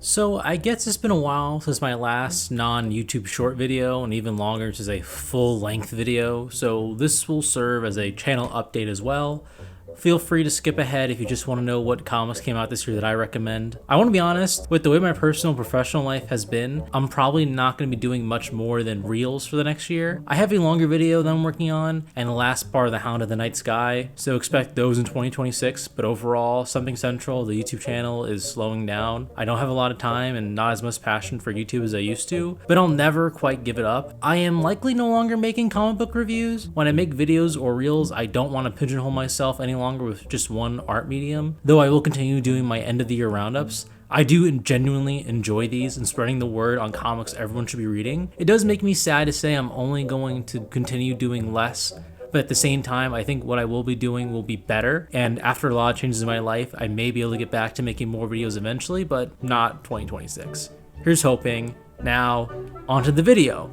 So I guess it's been a while since my last non-YouTube short video, and even longer since a full-length video, so this will serve as a channel update as well. Feel free to skip ahead if you just want to know what comics came out this year that I recommend. I want to be honest, with the way my personal and professional life has been, I'm probably not going to be doing much more than reels for the next year. I have a longer video that I'm working on, and the last part of The Hound of the Night Sky, so expect those in 2026, but overall, Something Central, the YouTube channel, is slowing down. I don't have a lot of time and not as much passion for YouTube as I used to, but I'll never quite give it up. I am likely no longer making comic book reviews. When I make videos or reels, I don't want to pigeonhole myself any longer with just one art medium, though I will continue doing my end of the year roundups. I do genuinely enjoy these and spreading the word on comics everyone should be reading. It does make me sad to say I'm only going to continue doing less, but at the same time, I think what I will be doing will be better, and after a lot of changes in my life, I may be able to get back to making more videos eventually, but not 2026. Here's hoping. Now, onto the video.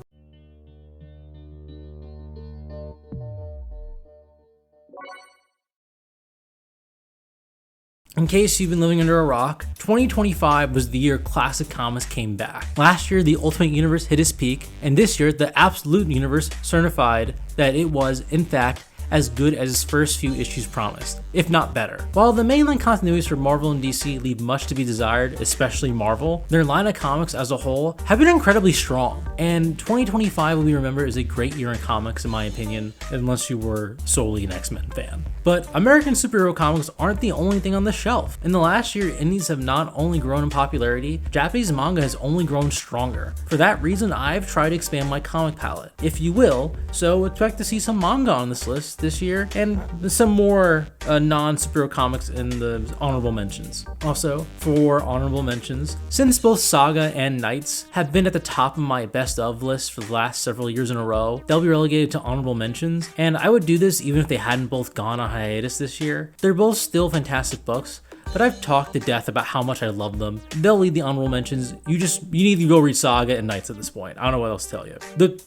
In case you've been living under a rock, 2025 was the year classic comics came back. Last year, the Ultimate Universe hit its peak, and this year, the Absolute Universe certified that it was, in fact, as good as its first few issues promised, if not better. While the mainline continuities for Marvel and DC leave much to be desired, especially Marvel, their line of comics as a whole have been incredibly strong, and 2025 will be remembered as a great year in comics in my opinion, unless you were solely an X-Men fan. But American superhero comics aren't the only thing on the shelf. In the last year, indies have not only grown in popularity, Japanese manga has only grown stronger. For that reason, I've tried to expand my comic palette, if you will, so expect to see some manga on this list this year, and some more non-superhero comics in the honorable mentions. Also, for honorable mentions, since both Saga and Knights have been at the top of my best of list for the last several years in a row, they'll be relegated to honorable mentions, and I would do this even if they hadn't both gone on hiatus this year. They're both still fantastic books, but I've talked to death about how much I love them. They'll lead the honorable mentions. You need to go read Saga and Knights at this point. I don't know what else to tell you.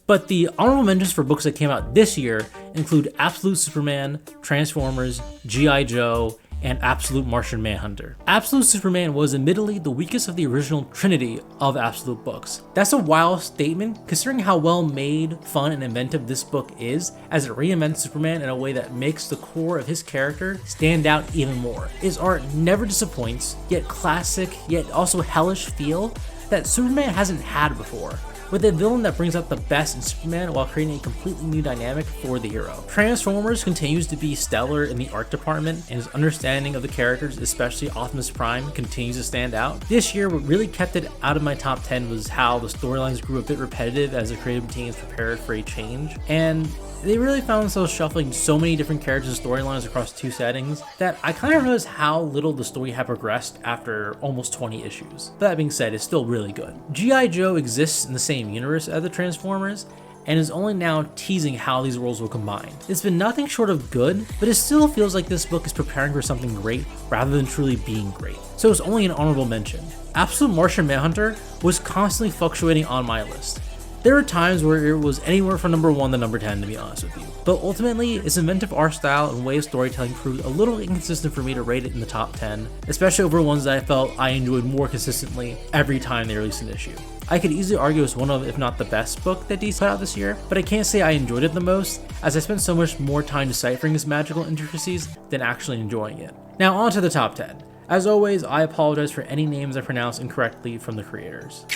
But the honorable mentions for books that came out this year include Absolute Superman, Transformers, G.I. Joe, and Absolute Martian Manhunter. Absolute Superman was admittedly the weakest of the original trinity of Absolute books. That's a wild statement considering how well made, fun, and inventive this book is, as it reinvents Superman in a way that makes the core of his character stand out even more. His art never disappoints, yet classic, yet also hellish feel that Superman hasn't had before, with a villain that brings out the best in Superman while creating a completely new dynamic for the hero. Transformers continues to be stellar in the art department, and his understanding of the characters, especially Optimus Prime, continues to stand out. This year, what really kept it out of my top 10 was how the storylines grew a bit repetitive as the creative teams prepared for a change, and they really found themselves shuffling so many different characters and storylines across two settings that I kind of realized how little the story had progressed after almost 20 issues. That being said, it's still really good. G.I. Joe exists in the same universe as the Transformers, and is only now teasing how these worlds will combine. It's been nothing short of good, but it still feels like this book is preparing for something great rather than truly being great, so it's only an honorable mention. Absolute Martian Manhunter was constantly fluctuating on my list. There were times where it was anywhere from number 1 to number 10, to be honest with you. But ultimately, its inventive art style and way of storytelling proved a little inconsistent for me to rate it in the top 10, especially over ones that I felt I enjoyed more consistently every time they released an issue. I could easily argue it's one of, if not the best book that DC put out this year, but I can't say I enjoyed it the most, as I spent so much more time deciphering its magical intricacies than actually enjoying it. Now on to the top 10. As always, I apologize for any names I pronounced incorrectly from the creators.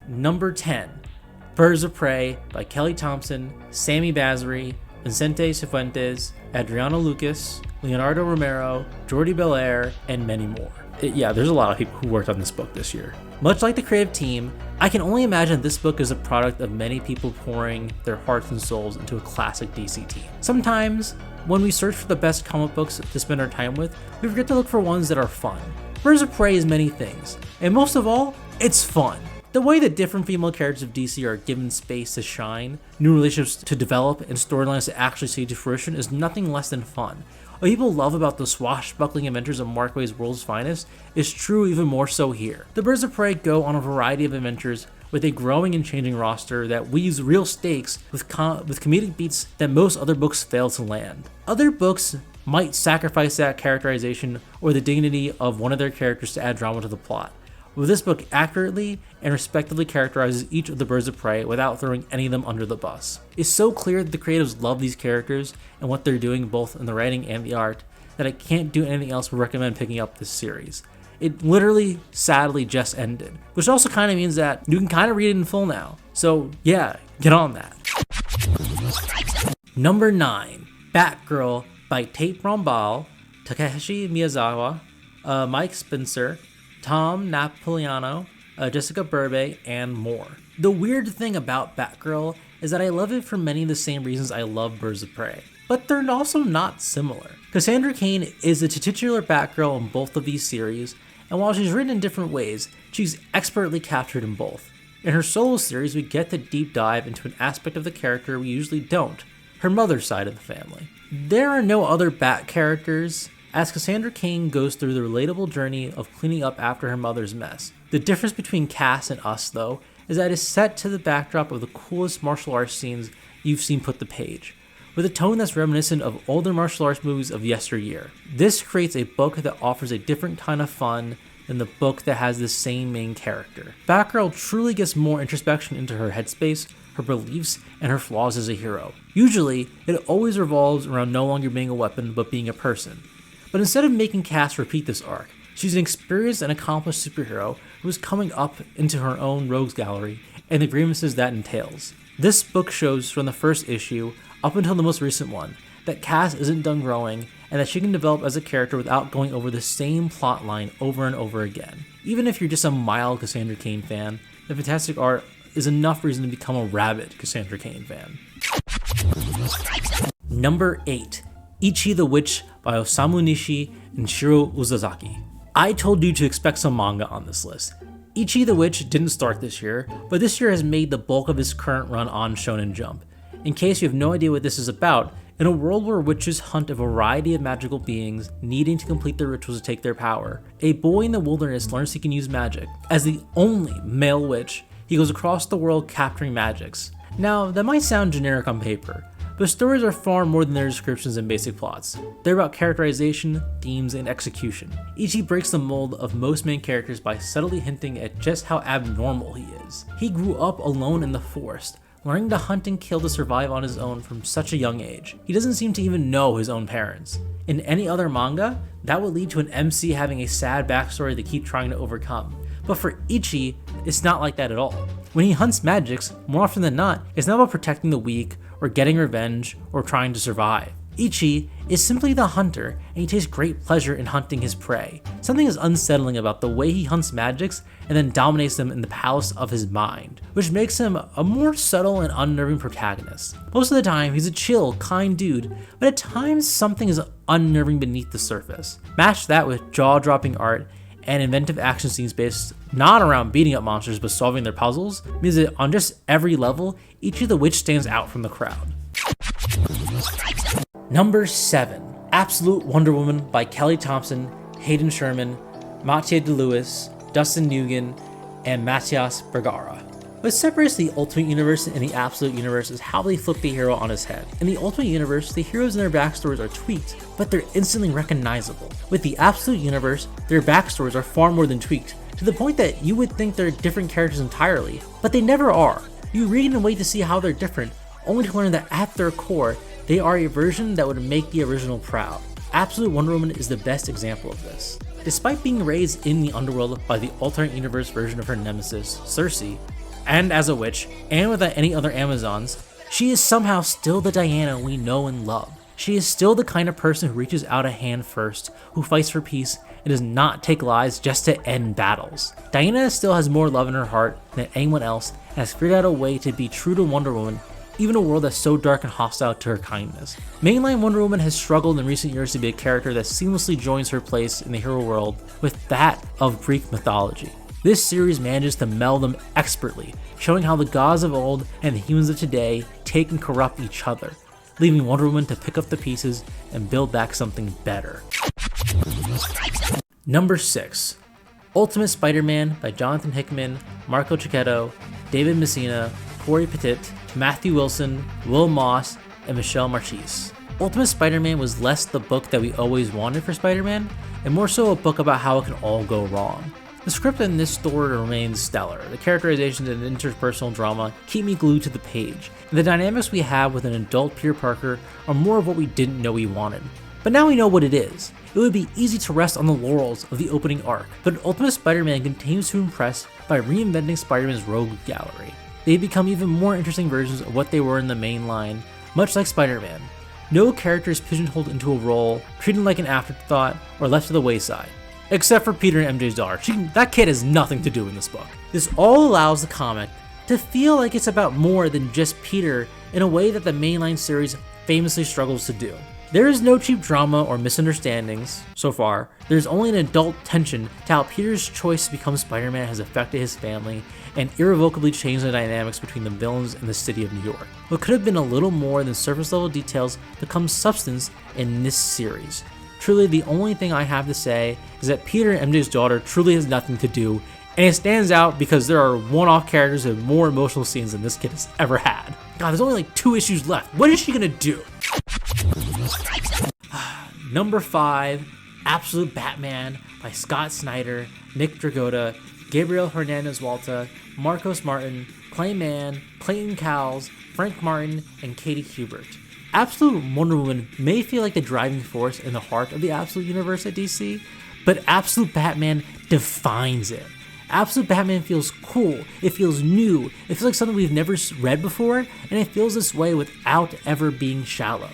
Number 10, Birds of Prey by Kelly Thompson, Sammy Basri, Vicente Cifuentes, Adriano Lucas, Leonardo Romero, Jordi Belair, and many more. Yeah, there's a lot of people who worked on this book this year. Much like the creative team, I can only imagine this book is a product of many people pouring their hearts and souls into a classic DC team. Sometimes, when we search for the best comic books to spend our time with, we forget to look for ones that are fun. Birds of Prey is many things, and most of all, it's fun. The way that different female characters of DC are given space to shine, new relationships to develop, and storylines to actually see to fruition is nothing less than fun. What people love about the swashbuckling adventures of Mark Waid's World's Finest is true even more so here. The Birds of Prey go on a variety of adventures with a growing and changing roster that weaves real stakes with comedic beats that most other books fail to land. Other books might sacrifice that characterization or the dignity of one of their characters to add drama to the plot. But this book accurately and respectively characterizes each of the birds of prey without throwing any of them under the bus. It's so clear that the creatives love these characters and what they're doing both in the writing and the art that I can't do anything else but recommend picking up this series. It literally, sadly, just ended, which also kind of means that you can kind of read it in full now. So yeah, get on that. Number 9, Batgirl by Tate Brombal, Takeshi Miyazawa, Mike Spencer, Tom Napolitano, Jessica Burbe, and more. The weird thing about Batgirl is that I love it for many of the same reasons I love Birds of Prey, but they're also not similar. Cassandra Cain is the titular Batgirl in both of these series, and while she's written in different ways, she's expertly captured in both. In her solo series, we get to deep dive into an aspect of the character we usually don't, her mother's side of the family. There are no other Bat characters, as Cassandra Cain goes through the relatable journey of cleaning up after her mother's mess. The difference between Cass and us, though, is that it's set to the backdrop of the coolest martial arts scenes you've seen put to page, with a tone that's reminiscent of older martial arts movies of yesteryear. This creates a book that offers a different kind of fun than the book that has the same main character. Batgirl truly gets more introspection into her headspace, her beliefs, and her flaws as a hero. Usually, it always revolves around no longer being a weapon, but being a person. But instead of making Cass repeat this arc, she's an experienced and accomplished superhero who is coming up into her own rogues gallery and the grievances that entails. This book shows from the first issue up until the most recent one that Cass isn't done growing and that she can develop as a character without going over the same plot line over and over again. Even if you're just a mild Cassandra Cain fan, the fantastic art is enough reason to become a rabid Cassandra Cain fan. Number 8, Ichi the Witch by Osamu Nishi and Shiro Uzazaki. I told you to expect some manga on this list. Ichi the Witch didn't start this year, but this year has made the bulk of his current run on Shonen Jump. In case you have no idea what this is about, in a world where witches hunt a variety of magical beings needing to complete their rituals to take their power, a boy in the wilderness learns he can use magic. As the only male witch, he goes across the world capturing magics. Now, that might sound generic on paper, but stories are far more than their descriptions and basic plots. They're about characterization, themes, and execution. Ichi breaks the mold of most main characters by subtly hinting at just how abnormal he is. He grew up alone in the forest, learning to hunt and kill to survive on his own from such a young age. He doesn't seem to even know his own parents. In any other manga, that would lead to an MC having a sad backstory they keep trying to overcome. But for Ichi, it's not like that at all. When he hunts magics, more often than not, it's not about protecting the weak, or getting revenge, or trying to survive. Ichi is simply the hunter, and he takes great pleasure in hunting his prey. Something is unsettling about the way he hunts magics and then dominates them in the palace of his mind, which makes him a more subtle and unnerving protagonist. Most of the time, he's a chill, kind dude, but at times something is unnerving beneath the surface. Match that with jaw-dropping art and inventive action scenes based not around beating up monsters but solving their puzzles, means that on just every level, Ichi the Witch stands out from the crowd. Number 7, Absolute Wonder Woman by Kelly Thompson, Hayden Sherman, Mathieu DeLuis, Dustin Nguyen, and Matthias Bergara. What separates the Ultimate Universe and the Absolute Universe is how they flip the hero on his head. In the Ultimate Universe, the heroes and their backstories are tweaked, but they're instantly recognizable. With the Absolute Universe, their backstories are far more than tweaked, to the point that you would think they're different characters entirely, but they never are. You read and wait to see how they're different, only to learn that at their core, they are a version that would make the original proud. Absolute Wonder Woman is the best example of this. Despite being raised in the underworld by the alternate universe version of her nemesis, Circe, and as a witch, and without any other Amazons, she is somehow still the Diana we know and love. She is still the kind of person who reaches out a hand first, who fights for peace, and does not take lives just to end battles. Diana still has more love in her heart than anyone else, and has figured out a way to be true to Wonder Woman, even a world that's so dark and hostile to her kindness. Mainline Wonder Woman has struggled in recent years to be a character that seamlessly joins her place in the hero world with that of Greek mythology. This series manages to meld them expertly, showing how the gods of old and the humans of today take and corrupt each other, leaving Wonder Woman to pick up the pieces and build back something better. Number 6, Ultimate Spider-Man by Jonathan Hickman, Marco Cicchetto, David Messina, Corey Petit, Matthew Wilson, Will Moss, and Michelle Marchese. Ultimate Spider-Man was less the book that we always wanted for Spider-Man, and more so a book about how it can all go wrong. The script in this story remains stellar. The characterizations and interpersonal drama keep me glued to the page, and the dynamics we have with an adult Peter Parker are more of what we didn't know we wanted. But now we know what it is. It would be easy to rest on the laurels of the opening arc, but Ultimate Spider-Man continues to impress by reinventing Spider-Man's rogue gallery. They've become even more interesting versions of what they were in the main line, much like Spider-Man. No character is pigeonholed into a role, treated like an afterthought, or left to the wayside. Except for Peter and MJ's daughter. That kid has nothing to do in this book. This all allows the comic to feel like it's about more than just Peter in a way that the mainline series famously struggles to do. There is no cheap drama or misunderstandings so far. There's only an adult tension to how Peter's choice to become Spider-Man has affected his family and irrevocably changed the dynamics between the villains and the city of New York. What could have been a little more than surface level details becomes substance in this series. Truly, the only thing I have to say is that Peter and MJ's daughter truly has nothing to do, and it stands out because there are one-off characters with more emotional scenes than this kid has ever had. God, there's only like 2 issues left. What is she gonna do? Number 5, Absolute Batman by Scott Snyder, Nick Dragotta, Gabriel Hernandez Walta, Marcos Martin, Clay Mann, Clayton Cowles, Frank Martin, and Katie Hubert. Absolute Wonder Woman may feel like the driving force in the heart of the Absolute Universe at DC, but Absolute Batman defines it. Absolute Batman feels cool, it feels new, it feels like something we've never read before, and it feels this way without ever being shallow.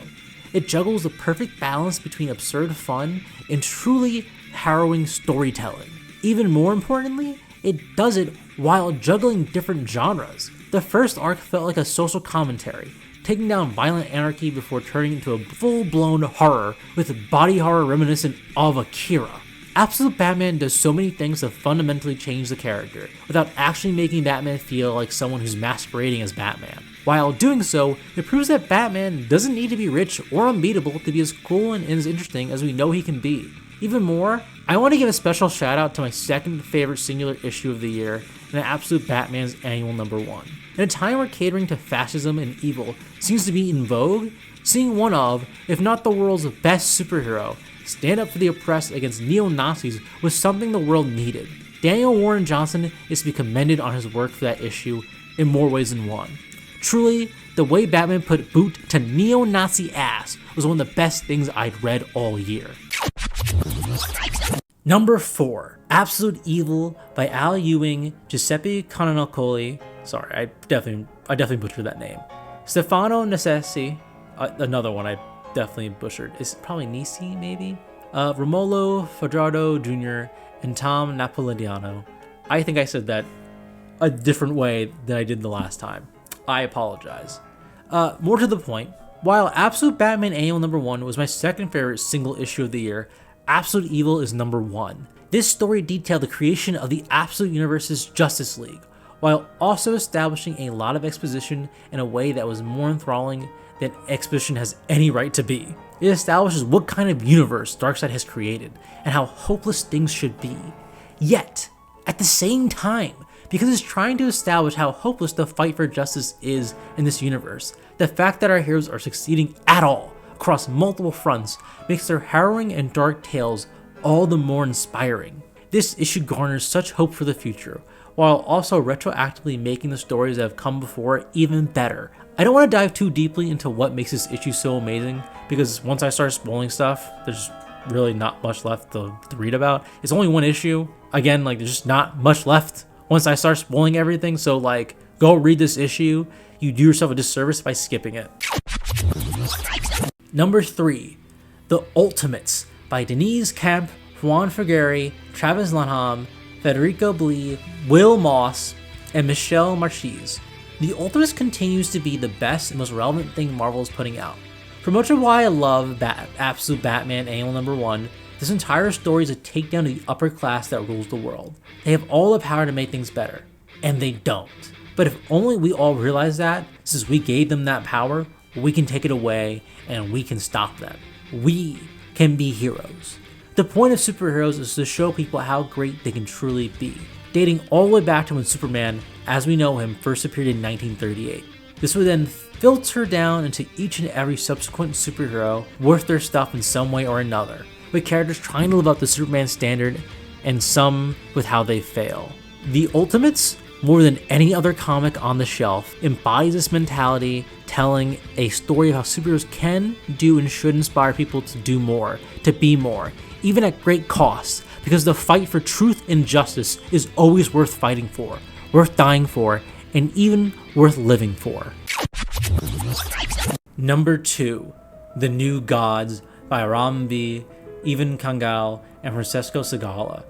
It juggles the perfect balance between absurd fun and truly harrowing storytelling. Even more importantly, it does it while juggling different genres. The first arc felt like a social commentary, taking down violent anarchy before turning into a full-blown horror with body horror reminiscent of Akira. Absolute Batman does so many things to fundamentally change the character, without actually making Batman feel like someone who's masquerading as Batman. While doing so, it proves that Batman doesn't need to be rich or unbeatable to be as cool and as interesting as we know he can be. Even more, I want to give a special shout out to my second favorite singular issue of the year, and Absolute Batman's annual number 1. In a time where catering to fascism and evil seems to be in vogue, seeing one of, if not the world's best superhero, stand up for the oppressed against neo-Nazis was something the world needed. Daniel Warren Johnson is to be commended on his work for that issue in more ways than one. Truly, the way Batman put boot to neo-Nazi ass was one of the best things I'd read all year. Number 4, Absolute Evil by Al Ewing, Giuseppe Canonicoli. Sorry, I definitely butchered that name. Stefano Necessi, another one I definitely butchered. It's probably Nisi, maybe? Romolo Fajardo Jr. and Tom Napolitano. I think I said that a different way than I did the last time. I apologize. More to the point, while Absolute Batman Annual number 1 was my second favorite single issue of the year, Absolute Evil is number 1. This story detailed the creation of the Absolute Universe's Justice League, while also establishing a lot of exposition in a way that was more enthralling than exposition has any right to be. It establishes what kind of universe Darkseid has created, and how hopeless things should be. Yet, at the same time, because it's trying to establish how hopeless the fight for justice is in this universe, the fact that our heroes are succeeding at all, across multiple fronts, makes their harrowing and dark tales all the more inspiring. This issue garners such hope for the future, while also retroactively making the stories that have come before even better. I don't want to dive too deeply into what makes this issue so amazing, because once I start spoiling stuff, there's really not much left to read about. It's only one issue. Again, there's just not much left once I start spoiling everything, so go read this issue. You do yourself a disservice by skipping it. Number 3, The Ultimates by Denise Kemp, Juan Frigeri, Travis Lanham, Federico Blee, Will Moss, and Michelle Marchese. The Ultimates continues to be the best and most relevant thing Marvel is putting out. For much of why I love Absolute Batman Annual number 1, this entire story is a takedown to the upper class that rules the world. They have all the power to make things better, and they don't. But if only we all realize that, since we gave them that power, we can take it away and we can stop them. We can be heroes. The point of superheroes is to show people how great they can truly be, dating all the way back to when Superman, as we know him, first appeared in 1938. This would then filter down into each and every subsequent superhero worth their stuff in some way or another, with characters trying to live up to Superman's standard and some with how they fail. The Ultimates, more than any other comic on the shelf, embodies this mentality, telling a story of how superheroes can, do, and should inspire people to do more, to be more, even at great cost, because the fight for truth and justice is always worth fighting for, worth dying for, and even worth living for. Number 2, The New Gods by Aram V, Ivan Kangal, and Francesco Segala.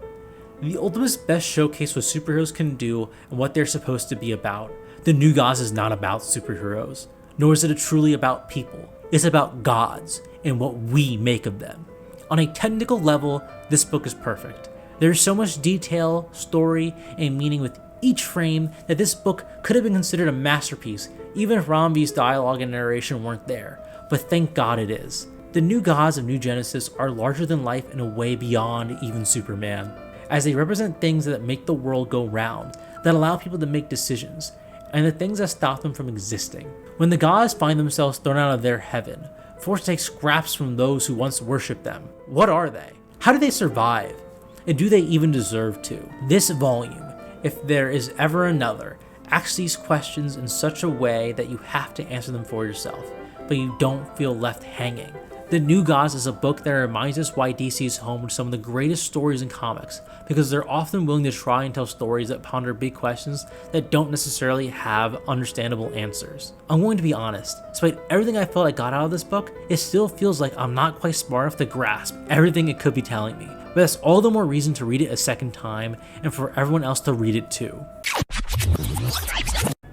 The Ultimates best showcase what superheroes can do and what they're supposed to be about. The New Gods is not about superheroes, nor is it truly about people. It's about gods and what we make of them. On a technical level, this book is perfect. There's so much detail, story, and meaning with each frame that this book could have been considered a masterpiece, even if Ramvi's dialogue and narration weren't there. But thank God it is. The New Gods of New Genesis are larger than life in a way beyond even Superman, as they represent things that make the world go round, that allow people to make decisions, and the things that stop them from existing. When the gods find themselves thrown out of their heaven, forced to take scraps from those who once worshipped them, what are they? How do they survive? And do they even deserve to? This volume, if there is ever another, asks these questions in such a way that you have to answer them for yourself, but you don't feel left hanging. The New Gods is a book that reminds us why DC is home to some of the greatest stories in comics, because they're often willing to try and tell stories that ponder big questions that don't necessarily have understandable answers. I'm going to be honest, despite everything I felt I got out of this book, it still feels like I'm not quite smart enough to grasp everything it could be telling me. But that's all the more reason to read it a second time, and for everyone else to read it too.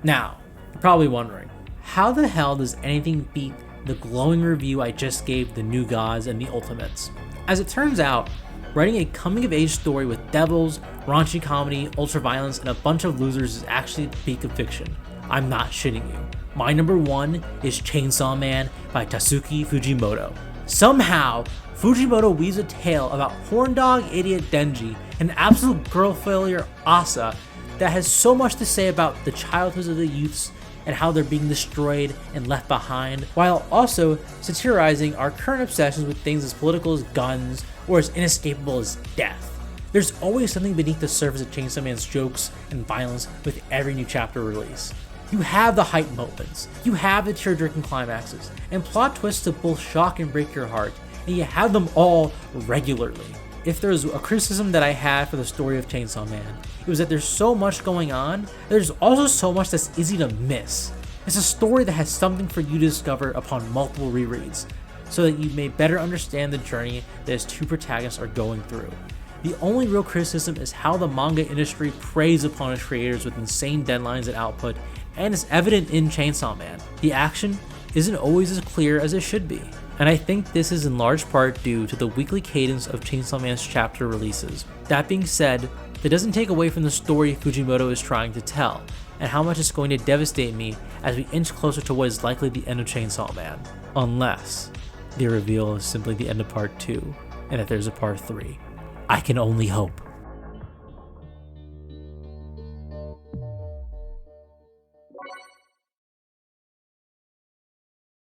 Now, you're probably wondering, how the hell does anything beat the glowing review I just gave The New Gods and The Ultimates? As it turns out, writing a coming-of-age story with devils, raunchy comedy, ultra-violence, and a bunch of losers is actually the peak of fiction. I'm not shitting you. My number 1 is Chainsaw Man by Tatsuki Fujimoto. Somehow, Fujimoto weaves a tale about horndog idiot Denji and absolute girl failure Asa that has so much to say about the childhoods of the youths and how they're being destroyed and left behind, while also satirizing our current obsessions with things as political as guns or as inescapable as death. There's always something beneath the surface of Chainsaw Man's jokes and violence with every new chapter release. You have the hype moments, you have the tear-jerking climaxes, and plot twists to both shock and break your heart, and you have them all regularly. If there's a criticism that I had for the story of Chainsaw Man, it was that there's so much going on, there's also so much that's easy to miss. It's a story that has something for you to discover upon multiple rereads, so that you may better understand the journey that its two protagonists are going through. The only real criticism is how the manga industry preys upon its creators with insane deadlines and output, and it's evident in Chainsaw Man. The action isn't always as clear as it should be, and I think this is in large part due to the weekly cadence of Chainsaw Man's chapter releases. That being said, that doesn't take away from the story Fujimoto is trying to tell, and how much it's going to devastate me as we inch closer to what is likely the end of Chainsaw Man. Unless the reveal is simply the end of part 2, and that there's a part 3. I can only hope.